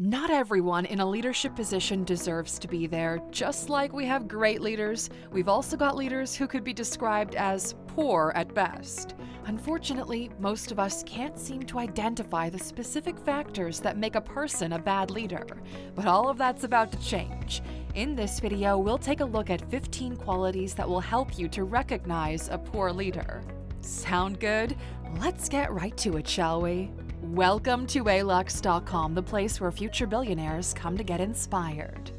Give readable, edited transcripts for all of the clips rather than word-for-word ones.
Not everyone in a leadership position deserves to be there. Just like we have great leaders, we've also got leaders who could be described as poor at best. Unfortunately, most of us can't seem to identify the specific factors that make a person a bad leader. But all of that's about to change. In this video, we'll take a look at 15 qualities that will help you to recognize a poor leader. Sound good? Let's get right to it, shall we? Welcome to Alux.com, the place where future billionaires come to get inspired.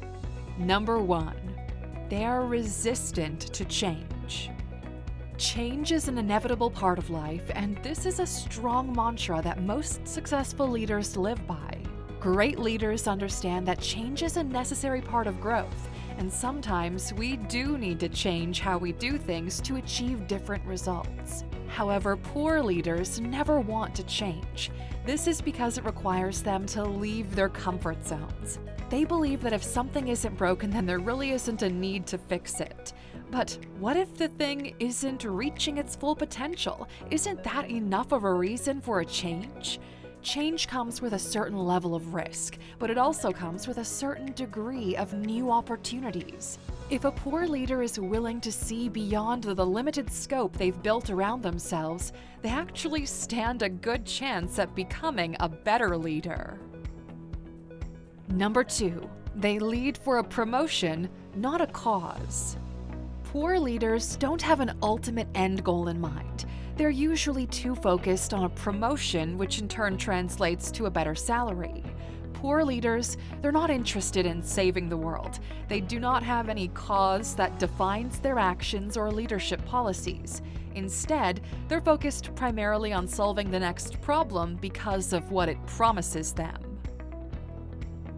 Number 1. They are resistant to change. Change is an inevitable part of life, and this is a strong mantra that most successful leaders live by. Great leaders understand that change is a necessary part of growth, and sometimes we do need to change how we do things to achieve different results. However, poor leaders never want to change. This is because it requires them to leave their comfort zones. They believe that if something isn't broken, then there really isn't a need to fix it. But what if the thing isn't reaching its full potential? Isn't that enough of a reason for a change? Change comes with a certain level of risk, but it also comes with a certain degree of new opportunities. If a poor leader is willing to see beyond the limited scope they've built around themselves, they actually stand a good chance at becoming a better leader. Number 2. They lead for a promotion, not a cause. Poor leaders don't have an ultimate end goal in mind. They're usually too focused on a promotion, which in turn translates to a better salary. Poor leaders, they're not interested in saving the world. They do not have any cause that defines their actions or leadership policies. Instead, they're focused primarily on solving the next problem because of what it promises them.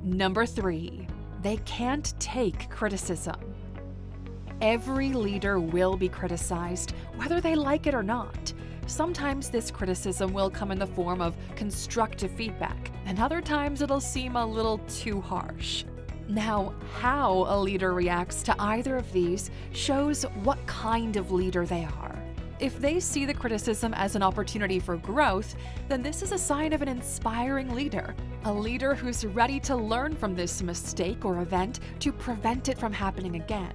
Number 3. They can't take criticism. Every leader will be criticized, whether they like it or not. Sometimes this criticism will come in the form of constructive feedback, and other times it'll seem a little too harsh. Now, how a leader reacts to either of these shows what kind of leader they are. If they see the criticism as an opportunity for growth, then this is a sign of an inspiring leader, a leader who's ready to learn from this mistake or event to prevent it from happening again.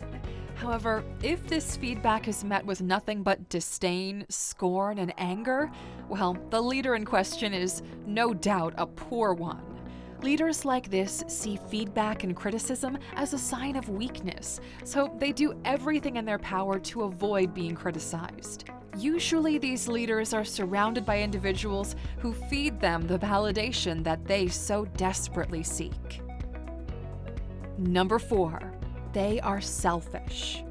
However, if this feedback is met with nothing but disdain, scorn, and anger, well, the leader in question is no doubt a poor one. Leaders like this see feedback and criticism as a sign of weakness, so they do everything in their power to avoid being criticized. Usually, these leaders are surrounded by individuals who feed them the validation that they so desperately seek. Number 4. They are selfish.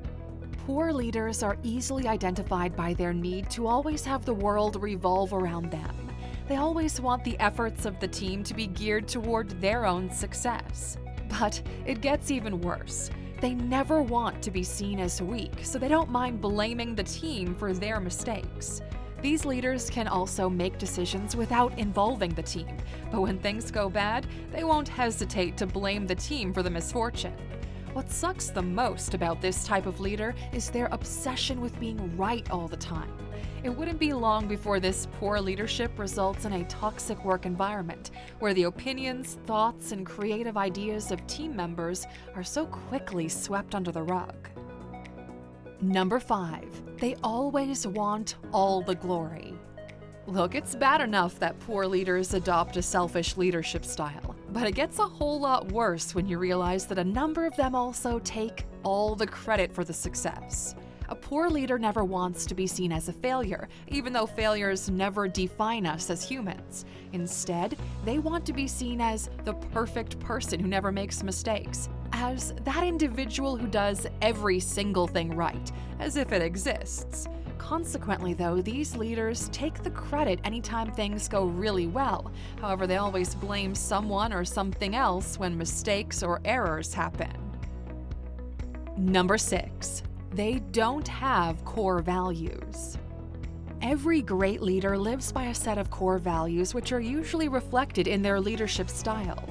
Poor leaders are easily identified by their need to always have the world revolve around them. They always want the efforts of the team to be geared toward their own success. But it gets even worse. They never want to be seen as weak, so they don't mind blaming the team for their mistakes. These leaders can also make decisions without involving the team, but when things go bad, they won't hesitate to blame the team for the misfortune. What sucks the most about this type of leader is their obsession with being right all the time. It wouldn't be long before this poor leadership results in a toxic work environment, where the opinions, thoughts, and creative ideas of team members are so quickly swept under the rug. Number 5. They always want all the glory. Look, it's bad enough that poor leaders adopt a selfish leadership style, but it gets a whole lot worse when you realize that a number of them also take all the credit for the success. A poor leader never wants to be seen as a failure, even though failures never define us as humans. Instead, they want to be seen as the perfect person who never makes mistakes, as that individual who does every single thing right, as if it exists. Consequently, though, these leaders take the credit anytime things go really well. However, they always blame someone or something else when mistakes or errors happen. Number 6. They don't have core values. Every great leader lives by a set of core values which are usually reflected in their leadership style.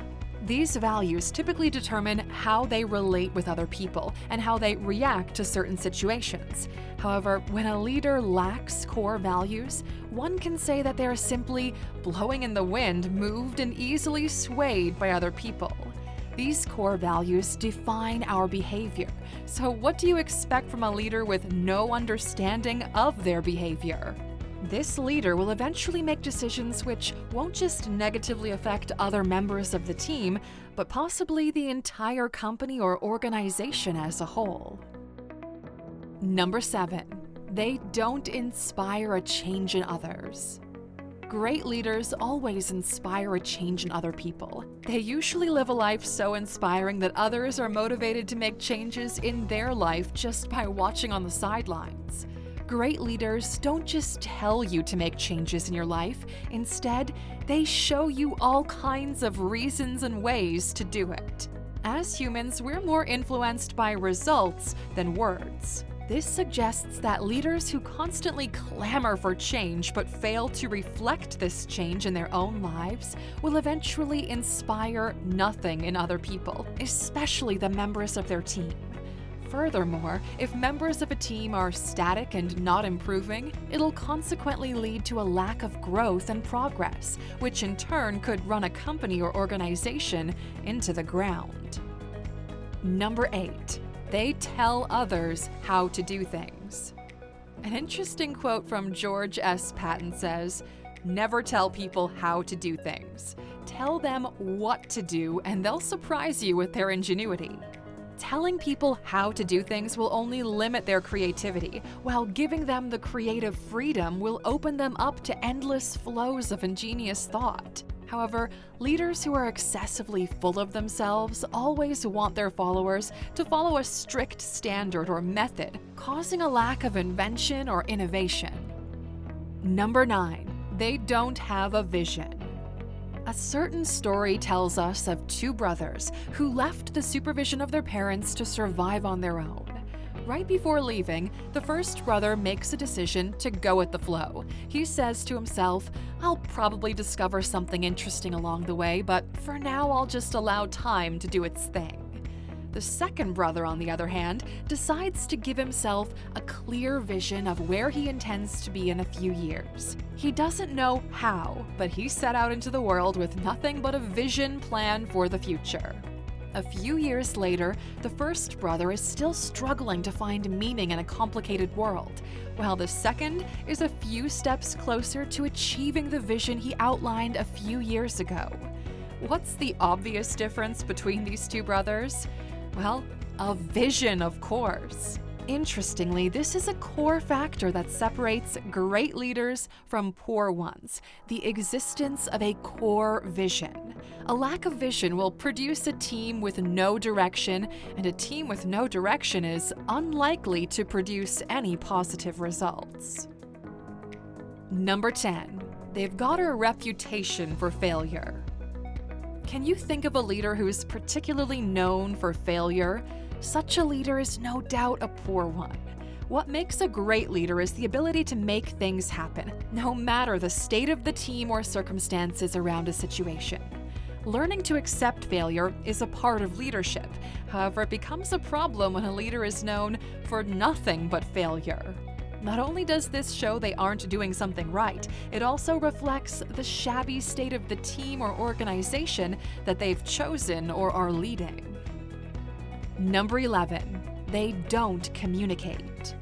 These values typically determine how they relate with other people and how they react to certain situations. However, when a leader lacks core values, one can say that they are simply blowing in the wind, moved and easily swayed by other people. These core values define our behavior. So what do you expect from a leader with no understanding of their behavior? This leader will eventually make decisions which won't just negatively affect other members of the team, but possibly the entire company or organization as a whole. Number 7, they don't inspire a change in others. Great leaders always inspire a change in other people. They usually live a life so inspiring that others are motivated to make changes in their life just by watching on the sidelines. Great leaders don't just tell you to make changes in your life. Instead, they show you all kinds of reasons and ways to do it. As humans, we're more influenced by results than words. This suggests that leaders who constantly clamor for change but fail to reflect this change in their own lives will eventually inspire nothing in other people, especially the members of their team. Furthermore, if members of a team are static and not improving, it'll consequently lead to a lack of growth and progress, which in turn could run a company or organization into the ground. Number 8, they tell others how to do things. An interesting quote from George S. Patton says, "Never tell people how to do things. Tell them what to do, and they'll surprise you with their ingenuity." Telling people how to do things will only limit their creativity, while giving them the creative freedom will open them up to endless flows of ingenious thought. However, leaders who are excessively full of themselves always want their followers to follow a strict standard or method, causing a lack of invention or innovation. Number 9, they don't have a vision. A certain story tells us of 2 brothers who left the supervision of their parents to survive on their own. Right before leaving, the first brother makes a decision to go with the flow. He says to himself, "I'll probably discover something interesting along the way, but for now I'll just allow time to do its thing." The second brother, on the other hand, decides to give himself a clear vision of where he intends to be in a few years. He doesn't know how, but he set out into the world with nothing but a vision plan for the future. A few years later, the first brother is still struggling to find meaning in a complicated world, while the second is a few steps closer to achieving the vision he outlined a few years ago. What's the obvious difference between these 2 brothers? Well, a vision, of course. Interestingly, this is a core factor that separates great leaders from poor ones: the existence of a core vision. A lack of vision will produce a team with no direction, and a team with no direction is unlikely to produce any positive results. Number 10, they've got a reputation for failure. Can you think of a leader who's particularly known for failure? Such a leader is no doubt a poor one. What makes a great leader is the ability to make things happen, no matter the state of the team or circumstances around a situation. Learning to accept failure is a part of leadership. However, it becomes a problem when a leader is known for nothing but failure. Not only does this show they aren't doing something right, it also reflects the shabby state of the team or organization that they've chosen or are leading. Number 11, they don't communicate.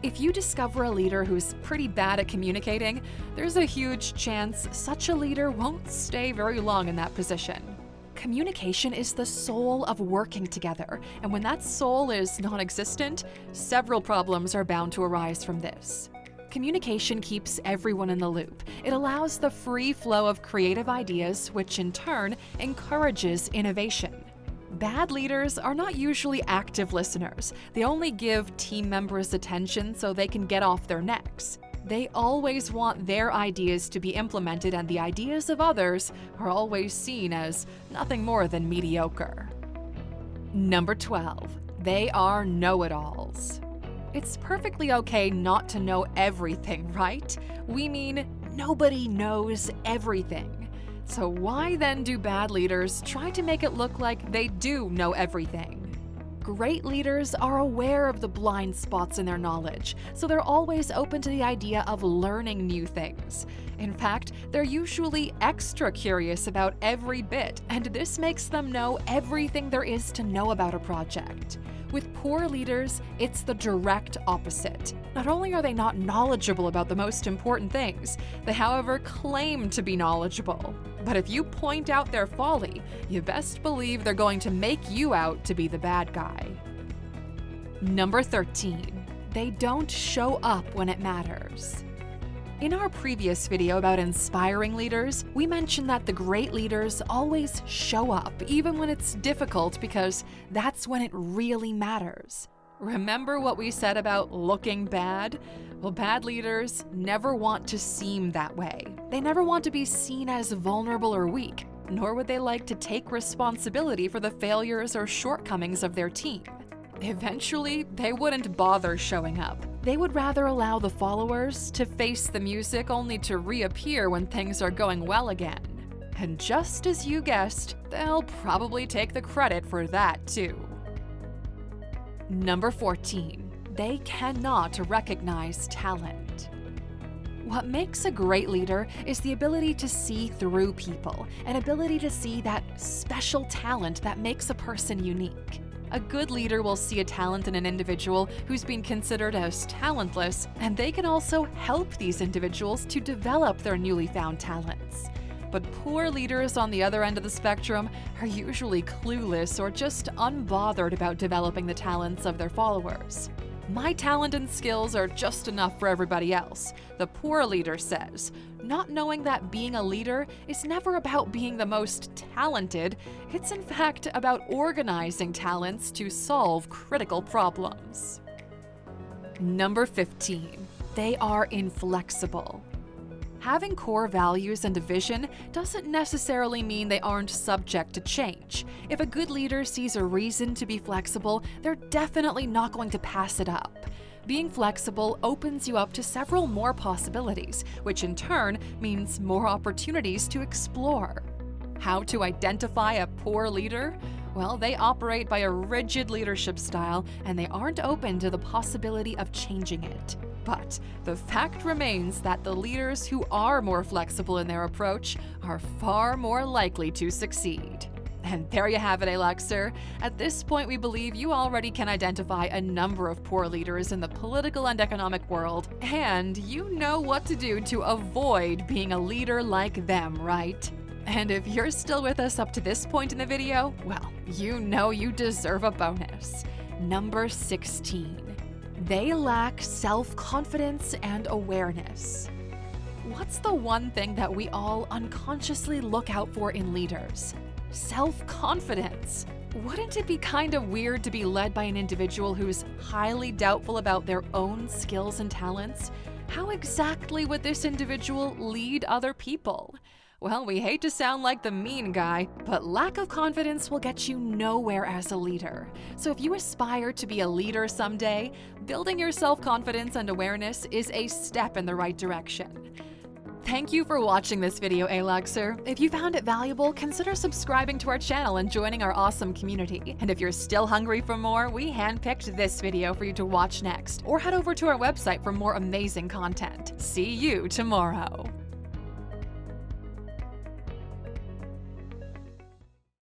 If you discover a leader who's pretty bad at communicating, there's a huge chance such a leader won't stay very long in that position. Communication is the soul of working together, and when that soul is non-existent, several problems are bound to arise from this. Communication keeps everyone in the loop. It allows the free flow of creative ideas, which in turn encourages innovation. Bad leaders are not usually active listeners. They only give team members attention so they can get off their necks. They always want their ideas to be implemented, and the ideas of others are always seen as nothing more than mediocre. Number 12, they are know-it-alls. It's perfectly okay not to know everything, right? We mean nobody knows everything. So why then do bad leaders try to make it look like they do know everything? Great leaders are aware of the blind spots in their knowledge, so they're always open to the idea of learning new things. In fact, they're usually extra curious about every bit, and this makes them know everything there is to know about a project. With poor leaders, it's the direct opposite. Not only are they not knowledgeable about the most important things, they, however, claim to be knowledgeable. But if you point out their folly, you best believe they're going to make you out to be the bad guy. Number 13. They don't show up when it matters. In our previous video about inspiring leaders, we mentioned that the great leaders always show up, even when it's difficult, because that's when it really matters. Remember what we said about looking bad? Well, bad leaders never want to seem that way. They never want to be seen as vulnerable or weak, nor would they like to take responsibility for the failures or shortcomings of their team. Eventually, they wouldn't bother showing up. They would rather allow the followers to face the music only to reappear when things are going well again. And just as you guessed, they'll probably take the credit for that too. Number 14. They cannot recognize talent. What makes a great leader is the ability to see through people, an ability to see that special talent that makes a person unique. A good leader will see a talent in an individual who's been considered as talentless, and they can also help these individuals to develop their newly found talents. But poor leaders on the other end of the spectrum are usually clueless or just unbothered about developing the talents of their followers. My talent and skills are just enough for everybody else, the poor leader says, not knowing that being a leader is never about being the most talented. It's in fact about organizing talents to solve critical problems. Number 15. They are inflexible. Having core values and a vision doesn't necessarily mean they aren't subject to change. If a good leader sees a reason to be flexible, they're definitely not going to pass it up. Being flexible opens you up to several more possibilities, which in turn means more opportunities to explore. How to identify a poor leader? Well, they operate by a rigid leadership style, and they aren't open to the possibility of changing it. But the fact remains that the leaders who are more flexible in their approach are far more likely to succeed. And there you have it, Aluxer. At this point, we believe you already can identify a number of poor leaders in the political and economic world, and you know what to do to avoid being a leader like them, right? And if you're still with us up to this point in the video, well, you know you deserve a bonus. Number 16. They lack self-confidence and awareness. What's the one thing that we all unconsciously look out for in leaders? Self-confidence. Wouldn't it be kind of weird to be led by an individual who's highly doubtful about their own skills and talents? How exactly would this individual lead other people? Well, we hate to sound like the mean guy, but lack of confidence will get you nowhere as a leader. So if you aspire to be a leader someday, building your self-confidence and awareness is a step in the right direction. Thank you for watching this video, Aluxer. If you found it valuable, consider subscribing to our channel and joining our awesome community. And if you're still hungry for more, we handpicked this video for you to watch next. Or head over to our website for more amazing content. See you tomorrow.